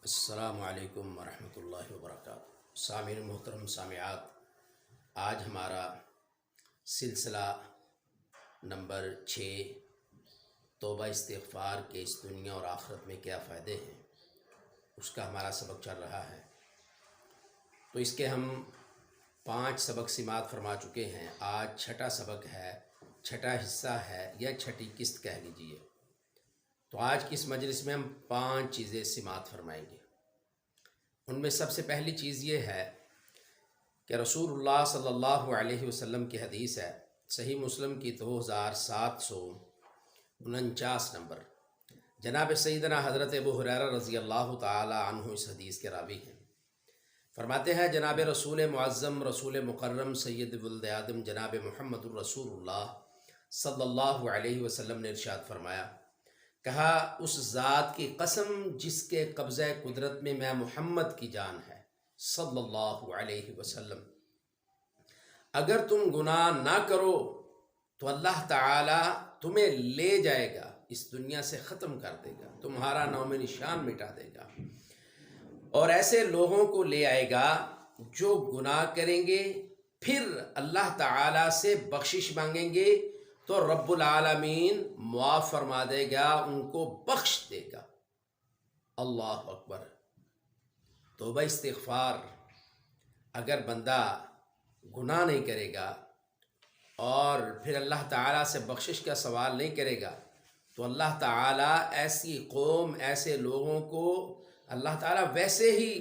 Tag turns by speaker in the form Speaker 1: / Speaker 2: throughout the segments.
Speaker 1: السلام علیکم ورحمۃ اللہ وبرکاتہ۔ سامعین محترم، سامعات، آج ہمارا سلسلہ نمبر 6 توبہ استغفار کے اس دنیا اور آخرت میں کیا فائدے ہیں، اس کا ہمارا سبق چل رہا ہے۔ تو اس کے ہم 5 سبق سماعت فرما چکے ہیں۔ آج چھٹا سبق ہے، چھٹا حصہ ہے یا چھٹی قسط کہہ لیجیے۔ تو آج کی اس مجلس میں ہم 5 چیزیں سماعت فرمائیں گے۔ ان میں سب سے پہلی چیز یہ ہے کہ رسول اللہ صلی اللہ علیہ وسلم کی حدیث ہے، صحیح مسلم کی 2749 نمبر۔ جناب سیدنا حضرت ابو ہریرہ رضی اللہ تعالی عنہ اس حدیث کے راوی ہیں۔ فرماتے ہیں جناب رسول معظم، رسول مکرم، سید ولد آدم، جناب محمد الرسول اللہ صلی اللہ علیہ وسلم نے ارشاد فرمایا، کہا اس ذات کی قسم جس کے قبضہ قدرت میں محمد کی جان ہے صلی اللہ علیہ وسلم، اگر تم گناہ نہ کرو تو اللہ تعالی تمہیں لے جائے گا، اس دنیا سے ختم کر دے گا، تمہارا نام نشان مٹا دے گا، اور ایسے لوگوں کو لے آئے گا جو گناہ کریں گے، پھر اللہ تعالی سے بخشش مانگیں گے تو رب العالمین معاف فرما دے گا، ان کو بخش دے گا۔ اللہ اکبر۔ توبہ استغفار، اگر بندہ گناہ نہیں کرے گا اور پھر اللہ تعالیٰ سے بخشش کا سوال نہیں کرے گا تو اللہ تعالیٰ ایسی قوم، ایسے لوگوں کو اللہ تعالیٰ ویسے ہی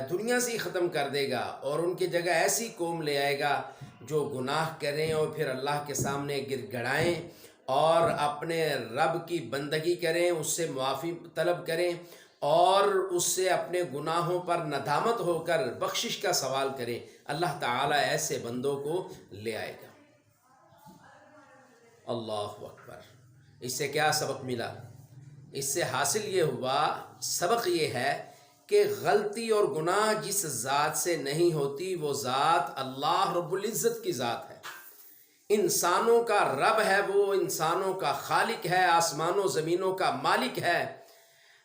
Speaker 1: دنیا سے ہی ختم کر دے گا، اور ان کی جگہ ایسی قوم لے آئے گا جو گناہ کریں اور پھر اللہ کے سامنے گر گڑائیں اور اپنے رب کی بندگی کریں، اس سے معافی طلب کریں اور اس سے اپنے گناہوں پر ندامت ہو کر بخشش کا سوال کریں۔ اللہ تعالیٰ ایسے بندوں کو لے آئے گا۔ اللہ اکبر۔ اس سے کیا سبق ملا؟ اس سے حاصل یہ ہوا، سبق یہ ہے کہ غلطی اور گناہ جس ذات سے نہیں ہوتی وہ ذات اللہ رب العزت کی ذات ہے، انسانوں کا رب ہے، وہ انسانوں کا خالق ہے، آسمانوں زمینوں کا مالک ہے۔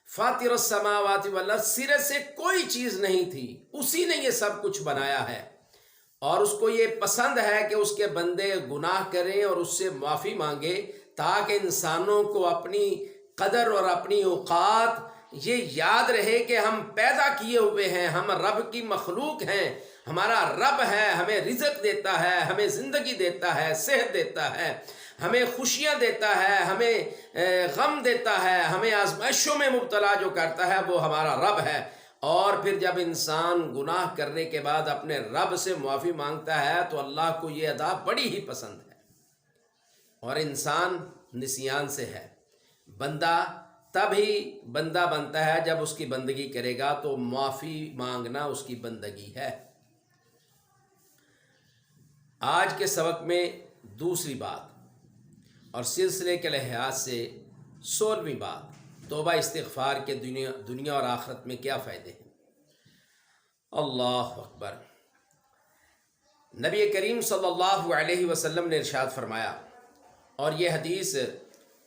Speaker 1: فاطر السماوات والارض، سرے سے کوئی چیز نہیں تھی، اسی نے یہ سب کچھ بنایا ہے، اور اس کو یہ پسند ہے کہ اس کے بندے گناہ کریں اور اس سے معافی مانگے، تاکہ انسانوں کو اپنی قدر اور اپنی اوقات یہ یاد رہے کہ ہم پیدا کیے ہوئے ہیں، ہم رب کی مخلوق ہیں، ہمارا رب ہے، ہمیں رزق دیتا ہے، ہمیں زندگی دیتا ہے، صحت دیتا ہے، ہمیں خوشیاں دیتا ہے، ہمیں غم دیتا ہے، ہمیں آزمائشوں میں مبتلا جو کرتا ہے وہ ہمارا رب ہے۔ اور پھر جب انسان گناہ کرنے کے بعد اپنے رب سے معافی مانگتا ہے تو اللہ کو یہ ادا بڑی ہی پسند ہے، اور انسان نسیان سے ہے۔ بندہ تب ہی بندہ بنتا ہے جب اس کی بندگی کرے گا، تو معافی مانگنا اس کی بندگی ہے۔ آج کے سبق میں دوسری بات اور سلسلے کے لحاظ سے 16ویں بات، توبہ استغفار کے دنیا اور آخرت میں کیا فائدے ہیں۔ اللہ اکبر۔ نبی کریم صلی اللہ علیہ وسلم نے ارشاد فرمایا، اور یہ حدیث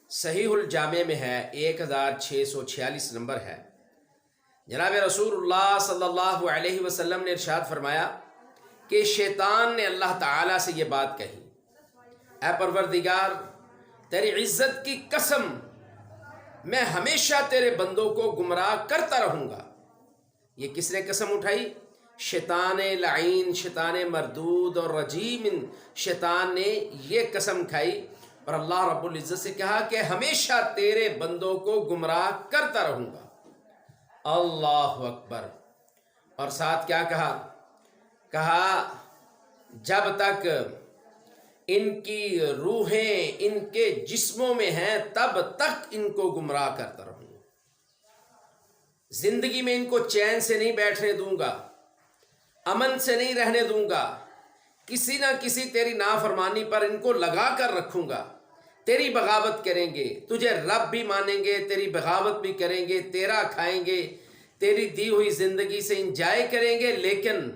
Speaker 1: صحیح الجامع میں ہے، 1646 نمبر ہے۔ جناب رسول اللہ صلی اللہ علیہ وسلم نے ارشاد فرمایا کہ شیطان نے اللہ تعالیٰ سے یہ بات کہی، اے پروردگار، تیری عزت کی قسم، میں ہمیشہ تیرے بندوں کو گمراہ کرتا رہوں گا۔ یہ کس نے قسم اٹھائی؟ شیطان لعین، شیطان مردود اور رجیم، شیطان نے یہ قسم کھائی، اور اللہ رب العزت سے کہا کہ ہمیشہ تیرے بندوں کو گمراہ کرتا رہوں گا۔ اللہ اکبر۔ اور ساتھ کیا کہا؟ کہا جب تک ان کی روحیں ان کے جسموں میں ہیں تب تک ان کو گمراہ کرتا رہوں گا، زندگی میں ان کو چین سے نہیں بیٹھنے دوں گا، امن سے نہیں رہنے دوں گا، کسی نہ کسی تیری نافرمانی پر ان کو لگا کر رکھوں گا۔ تیری بغاوت کریں گے، تجھے رب بھی مانیں گے، تیری بغاوت بھی کریں گے، تیرا کھائیں گے، تیری دی ہوئی زندگی سے انجوائے کریں گے، لیکن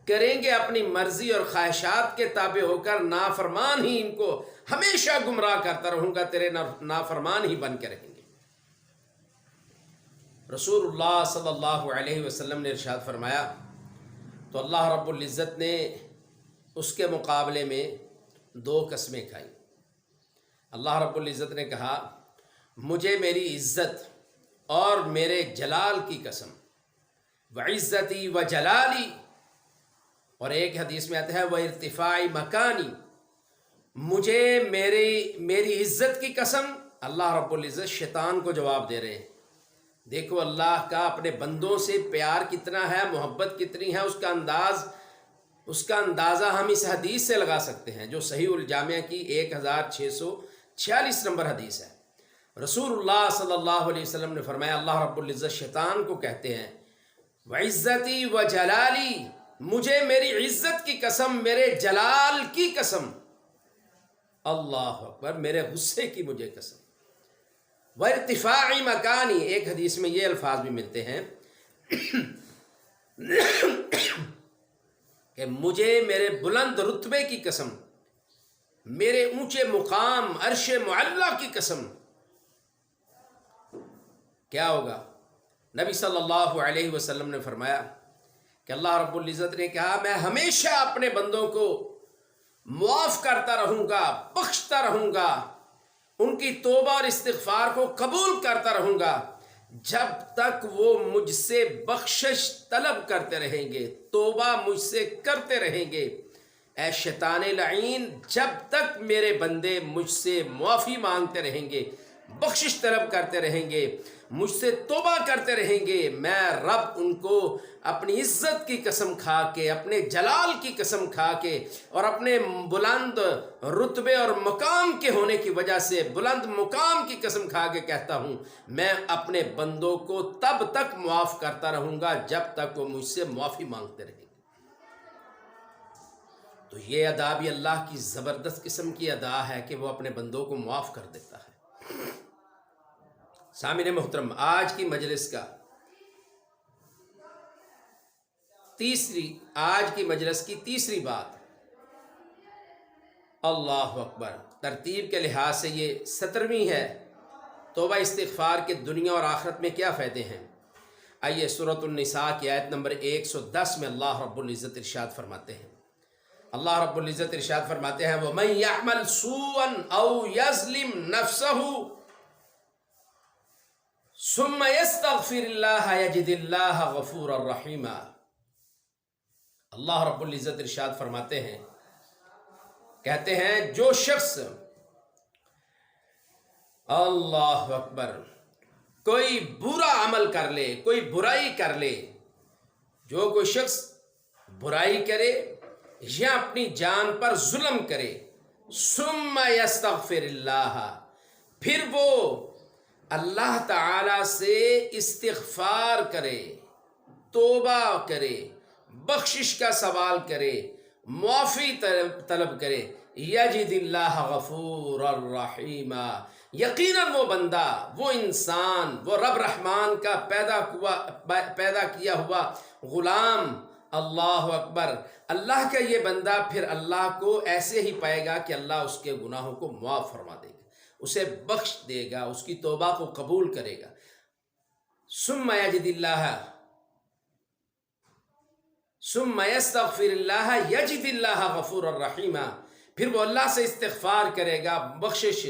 Speaker 1: کریں گے اپنی مرضی اور خواہشات کے تابع ہو کر، نافرمان ہی ان کو ہمیشہ گمراہ کرتا رہوں گا، تیرے نافرمان ہی بن کے رہیں گے۔ رسول اللہ صلی اللہ علیہ وسلم نے ارشاد فرمایا تو اللہ رب العزت نے اس کے مقابلے میں 2 قسمیں کھائیں۔ اللہ رب العزت نے کہا مجھے میری عزت اور میرے جلال کی قسم، وعزتی و جلالی، اور ایک حدیث میں آتا ہے وہ ارتفاع مکانی، مجھے میری عزت کی قسم۔ اللہ رب العزت شیطان کو جواب دے رہے ہیں۔ دیکھو اللہ کا اپنے بندوں سے پیار کتنا ہے، محبت کتنی ہے، اس کا اندازہ ہم اس حدیث سے لگا سکتے ہیں جو صحیح الجامعہ کی 1646 نمبر حدیث ہے۔ رسول اللہ صلی اللہ علیہ وسلم نے فرمایا اللہ رب العزت شیطان کو کہتے ہیں وعزتی و جلالی، مجھے میری عزت کی قسم، میرے جلال کی قسم، اللہ اکبر، میرے غصے کی مجھے قسم، وارتفاع مکانی، ایک حدیث میں یہ الفاظ بھی ملتے ہیں کہ مجھے میرے بلند رتبے کی قسم، میرے اونچے مقام عرش معلی کی قسم۔ کیا ہوگا؟ نبی صلی اللہ علیہ وسلم نے فرمایا کہ اللہ رب العزت نے کہا میں ہمیشہ اپنے بندوں کو معاف کرتا رہوں گا، بخشتا رہوں گا، ان کی توبہ اور استغفار کو قبول کرتا رہوں گا جب تک وہ مجھ سے بخشش طلب کرتے رہیں گے، توبہ مجھ سے کرتے رہیں گے۔ اے شیطان لعین، جب تک میرے بندے مجھ سے معافی مانگتے رہیں گے، بخشش طلب کرتے رہیں گے، مجھ سے توبہ کرتے رہیں گے، میں رب ان کو اپنی عزت کی قسم کھا کے، اپنے جلال کی قسم کھا کے، اور اپنے بلند رتبے اور مقام کے ہونے کی وجہ سے بلند مقام کی قسم کھا کے کہتا ہوں میں اپنے بندوں کو تب تک معاف کرتا رہوں گا جب تک وہ مجھ سے معافی مانگتے رہیں گے۔ تو یہ ادا بھی اللہ کی زبردست قسم کی ادا ہے کہ وہ اپنے بندوں کو معاف کر دیتا ہے۔ سامعین محترم، آج کی مجلس کی تیسری بات، اللہ اکبر، ترتیب کے لحاظ سے یہ 17ویں ہے۔ توبہ استغفار کے دنیا اور آخرت میں کیا فائدے ہیں؟ آئیے سورۃ النساء کی آیت نمبر 110 میں اللہ رب العزت ارشاد فرماتے ہیں، اللہ رب العزت ارشاد فرماتے ہیں وَمَن يَعْمَلْ سُوءًا أَوْ يَظْلِمْ نَفْسَهُ ثُمَّ يَسْتَغْفِرِ اللَّهَ يَجِدِ اللَّهَ غَفُورًا رَحِيمًا۔ اللہ رب العزت ارشاد فرماتے ہیں، کہتے ہیں جو شخص، اللہ اکبر، کوئی برا عمل کر لے، کوئی برائی کر لے، جو کوئی شخص برائی کرے یا اپنی جان پر ظلم کرے، ثم یستغفر اللہ، پھر وہ اللہ تعالی سے استغفار کرے، توبہ کرے، بخشش کا سوال کرے، معافی طلب کرے، یجد اللہ غفور الرحیم، یقیناً وہ بندہ، وہ انسان، وہ رب رحمان کا پیدا کیا ہوا غلام، اللہ اکبر، اللہ کا یہ بندہ پھر اللہ کو ایسے ہی پائے گا کہ اللہ اس کے گناہوں کو معاف فرما دے گا، اسے بخش دے گا، اس کی توبہ کو قبول کرے گا۔ ثم یستغفر اللہ یجد اللہ غفور الرحیم، پھر وہ اللہ سے استغفار کرے گا، بخشش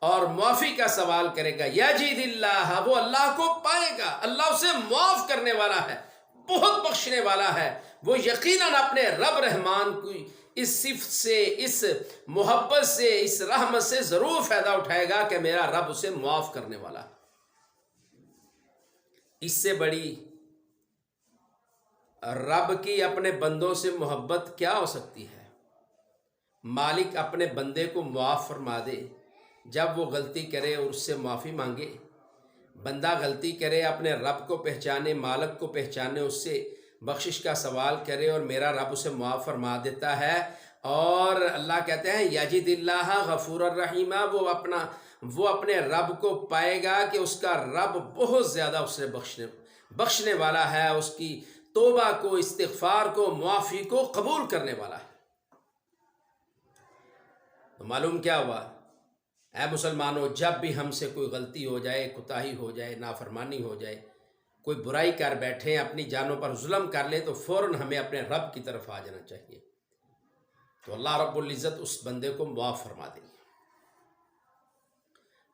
Speaker 1: اور معافی کا سوال کرے گا، یجد اللہ، وہ اللہ کو پائے گا، اللہ اسے معاف کرنے والا ہے، بہت بخشنے والا ہے، وہ یقیناً اپنے رب رحمان کی اس صفت سے، اس محبت سے، اس رحمت سے ضرور فائدہ اٹھائے گا کہ میرا رب اسے معاف کرنے والا ہے۔ اس سے بڑی رب کی اپنے بندوں سے محبت کیا ہو سکتی ہے؟ مالک اپنے بندے کو معاف فرما دے، جب وہ غلطی کرے اور اس سے معافی مانگے، بندہ غلطی کرے، اپنے رب کو پہچانے، مالک کو پہچانے، اس سے بخشش کا سوال کرے اور میرا رب اسے معاف فرما دیتا ہے، اور اللہ کہتے ہیں یجد اللہ غفور الرحیم، وہ اپنے رب کو پائے گا کہ اس کا رب بہت زیادہ اسے بخشنے والا ہے، اس کی توبہ کو، استغفار کو، معافی کو قبول کرنے والا ہے۔ تو معلوم کیا ہوا؟ اے مسلمانوں، جب بھی ہم سے کوئی غلطی ہو جائے، کوتاہی ہو جائے، نافرمانی ہو جائے، کوئی برائی کر بیٹھیں، اپنی جانوں پر ظلم کر لیں تو فوراً ہمیں اپنے رب کی طرف آ جانا چاہیے، تو اللہ رب العزت اس بندے کو معاف فرما دیں گے۔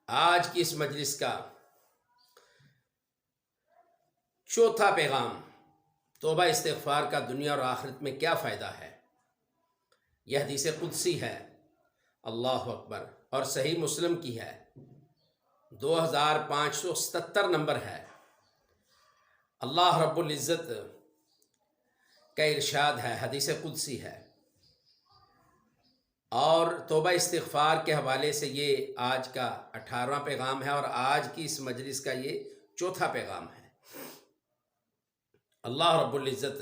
Speaker 1: آج کی اس مجلس کا چوتھا پیغام، توبہ استغفار کا دنیا اور آخرت میں کیا فائدہ ہے۔ یہ حدیث قدسی ہے، اللہ اکبر، اور صحیح مسلم کی ہے، 2577 نمبر ہے۔ اللہ رب العزت کا ارشاد ہے، حدیث قدسی ہے، اور توبہ استغفار کے حوالے سے یہ آج کا 18واں پیغام ہے اور آج کی اس مجلس کا یہ چوتھا پیغام ہے۔ اللہ رب العزت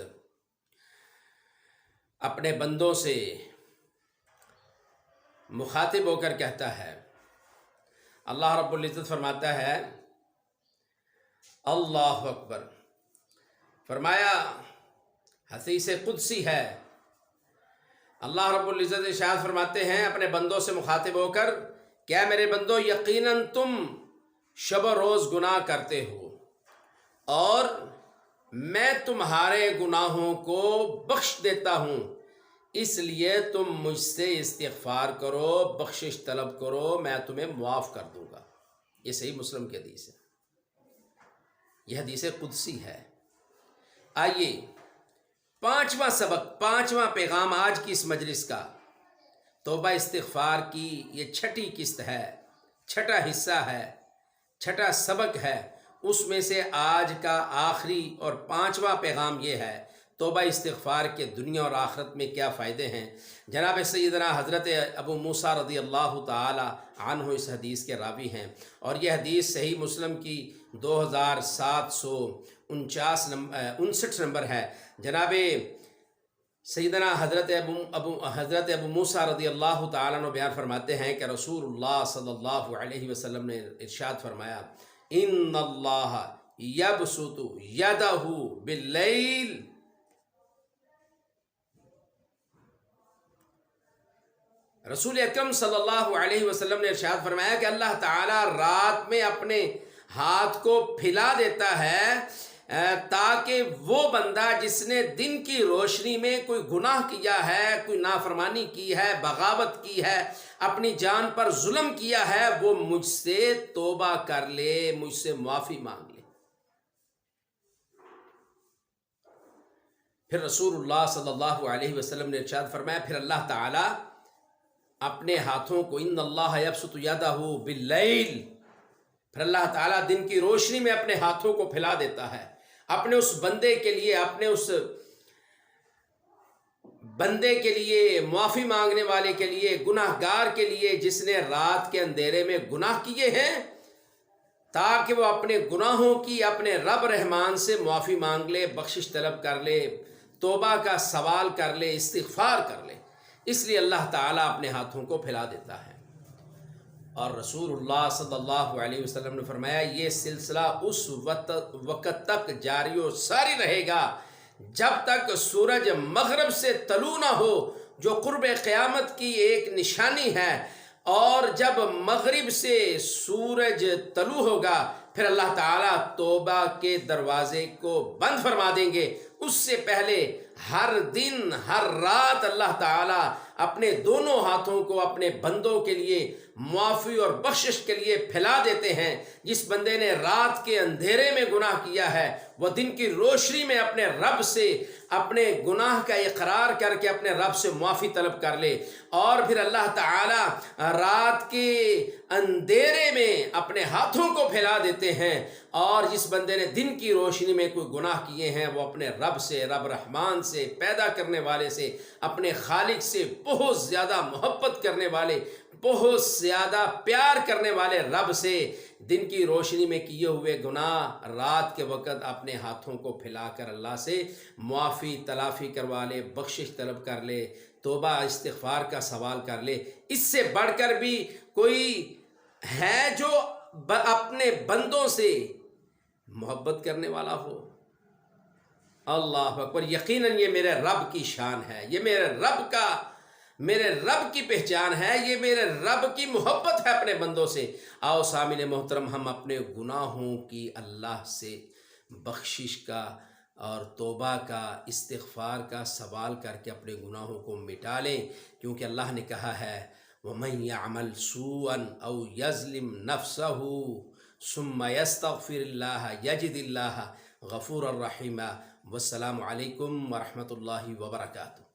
Speaker 1: اپنے بندوں سے مخاطب ہو کر کہتا ہے، اللہ رب العزت فرماتا ہے، اللہ اکبر، فرمایا حدیث قدسی ہے، اللہ رب العزت ارشاد فرماتے ہیں اپنے بندوں سے مخاطب ہو کر، کیا میرے بندو یقیناً تم شب و روز گناہ کرتے ہو اور میں تمہارے گناہوں کو بخش دیتا ہوں، اس لیے تم مجھ سے استغفار کرو، بخشش طلب کرو، میں تمہیں معاف کر دوں گا۔ یہ صحیح مسلم کی حدیث ہے، یہ حدیث قدسی ہے۔ آئیے پانچواں سبق، پانچواں پیغام آج کی اس مجلس کا، توبہ استغفار کی یہ چھٹی قسط ہے، چھٹا حصہ ہے، چھٹا سبق ہے، اس میں سے آج کا آخری اور پانچواں پیغام یہ ہے، توبہ استغفار کے دنیا اور آخرت میں کیا فائدے ہیں۔ جناب سیدنا حضرت ابو موسیٰ رضی اللہ تعالی عنہ اس حدیث کے راوی ہیں، اور یہ حدیث صحیح مسلم کی 2759 نمبر ہے۔ جناب سیدنا حضرت ابو موسیٰ رضی اللہ تعالیٰ عنہ بیان فرماتے ہیں کہ رسول اللہ صلی اللہ علیہ وسلم نے ارشاد فرمایا، ان اللہ یبسط یدہ باللیل، رسول اکرم صلی اللہ علیہ وسلم نے ارشاد فرمایا کہ اللہ تعالیٰ رات میں اپنے ہاتھ کو پھیلا دیتا ہے تاکہ وہ بندہ جس نے دن کی روشنی میں کوئی گناہ کیا ہے، کوئی نافرمانی کی ہے، بغاوت کی ہے، اپنی جان پر ظلم کیا ہے، وہ مجھ سے توبہ کر لے، مجھ سے معافی مانگ لے۔ پھر رسول اللہ صلی اللہ علیہ وسلم نے ارشاد فرمایا، پھر اللہ تعالیٰ اپنے ہاتھوں کو، ان اللہ یبسط یدہ باللیل، پھر اللہ تعالیٰ دن کی روشنی میں اپنے ہاتھوں کو پھیلا دیتا ہے اپنے اس بندے کے لیے، اپنے اس بندے کے لیے، معافی مانگنے والے کے لیے، گناہ گار کے لیے جس نے رات کے اندھیرے میں گناہ کیے ہیں، تاکہ وہ اپنے گناہوں کی اپنے رب رحمان سے معافی مانگ لے، بخشش طلب کر لے، توبہ کا سوال کر لے، استغفار کر لے۔ اس لیے اللہ تعالیٰ اپنے ہاتھوں کو پھیلا دیتا ہے، اور رسول اللہ صلی اللہ علیہ وسلم نے فرمایا یہ سلسلہ اس وقت تک جاری و ساری رہے گا جب تک سورج مغرب سے طلوع نہ ہو، جو قرب قیامت کی ایک نشانی ہے، اور جب مغرب سے سورج طلوع ہوگا پھر اللہ تعالیٰ توبہ کے دروازے کو بند فرما دیں گے۔ اس سے پہلے ہر دن ہر رات اللہ تعالیٰ اپنے دونوں ہاتھوں کو اپنے بندوں کے لیے معافی اور بخشش کے لیے پھیلا دیتے ہیں۔ جس بندے نے رات کے اندھیرے میں گناہ کیا ہے وہ دن کی روشنی میں اپنے رب سے اپنے گناہ کا اقرار کر کے اپنے رب سے معافی طلب کر لے، اور پھر اللہ تعالیٰ رات کے اندھیرے میں اپنے ہاتھوں کو پھیلا دیتے ہیں، اور جس بندے نے دن کی روشنی میں کوئی گناہ کیے ہیں وہ اپنے رب سے، رب رحمان سے، پیدا کرنے والے سے، اپنے خالق سے بہت زیادہ محبت کرنے والے، بہت زیادہ پیار کرنے والے رب سے دن کی روشنی میں کیے ہوئے گناہ رات کے وقت اپنے ہاتھوں کو پھیلا کر اللہ سے معافی تلافی کروا لے، بخشش طلب کر لے، توبہ استغفار کا سوال کر لے۔ اس سے بڑھ کر بھی کوئی ہے جو اپنے بندوں سے محبت کرنے والا ہو؟ اللہ اکبر، یقیناً یہ میرے رب کی شان ہے، یہ میرے رب کی پہچان ہے، یہ میرے رب کی محبت ہے اپنے بندوں سے۔ آؤ سامعین محترم، ہم اپنے گناہوں کی اللہ سے بخشش کا اور توبہ کا، استغفار کا سوال کر کے اپنے گناہوں کو مٹا لیں، کیونکہ اللہ نے کہا ہے وَمَن يَعْمَلْ سُوءًا أَوْ يَظْلِمْ نَفْسَهُ ثُمَّ يَسْتَغْفِرِ اللَّهَ يَجِدِ اللَّهَ غَفُورًا رَحِيمًا۔ والسلام علیکم ورحمۃ اللہ وبرکاتہ۔